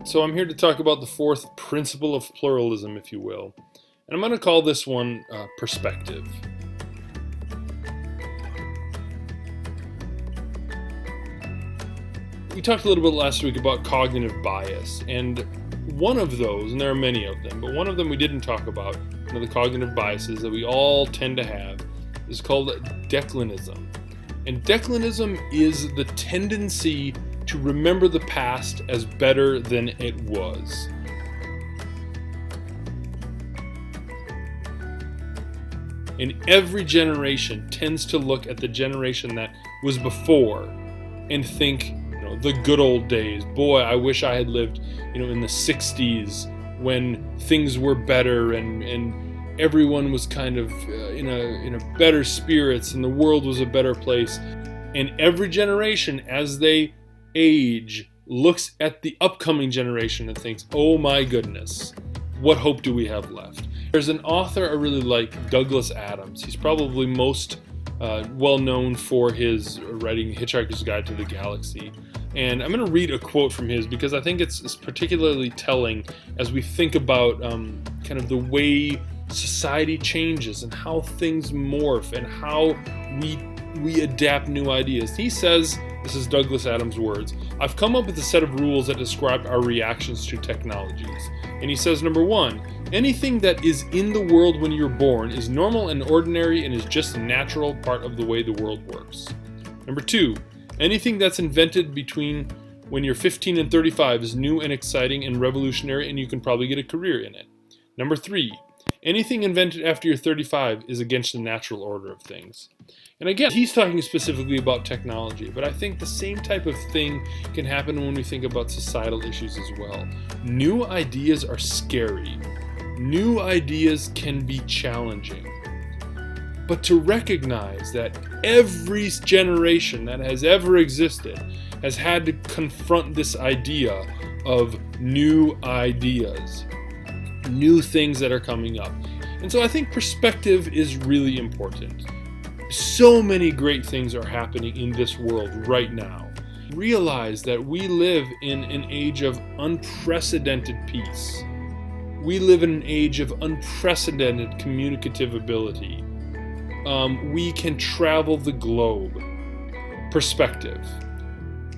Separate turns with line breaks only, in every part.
So I'm here to talk about the fourth principle of pluralism, if you will. And I'm going to call this one perspective. We talked a little bit last week about cognitive bias, and one of those, and there are many of them, but one of them we didn't talk about, one of the cognitive biases that we all tend to have, is called declinism. And declinism is the tendency to remember the past as better than it was. And every generation tends to look at the generation that was before and think, the good old days. Boy, I wish I had lived, in the 60s when things were better and everyone was kind of in a better spirits and the world was a better place. And every generation, as they age, looks at the upcoming generation and thinks, oh my goodness, what hope do we have left? There's an author I really like, Douglas Adams. He's probably most well known for his writing Hitchhiker's Guide to the Galaxy. And I'm going to read a quote from his because I think it's particularly telling as we think about kind of the way society changes and how things morph and how we adapt new ideas. He says, this is Douglas Adams' words, "I've come up with a set of rules that describe our reactions to technologies." And he says, number one, anything that is in the world when you're born is normal and ordinary and is just a natural part of the way the world works. Number two, anything that's invented between when you're 15 and 35 is new and exciting and revolutionary, and you can probably get a career in it. Number three, anything invented after you're 35 is against the natural order of things. And again, he's talking specifically about technology, but I think the same type of thing can happen when we think about societal issues as well. New ideas are scary. New ideas can be challenging. But to recognize that every generation that has ever existed has had to confront this idea of new ideas, new things that are coming up. And so I think perspective is really important. So many great things are happening in this world right now. Realize that we live in an age of unprecedented peace. We live in an age of unprecedented communicative ability. We can travel the globe. Perspective.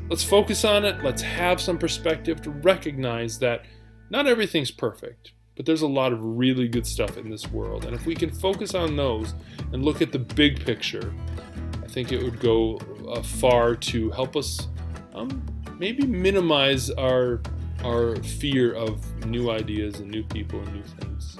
Let's focus on it. Let's have some perspective to recognize that not everything's perfect, but there's a lot of really good stuff in this world. And if we can focus on those and look at the big picture, I think it would go far to help us maybe minimize our fear of new ideas and new people and new things.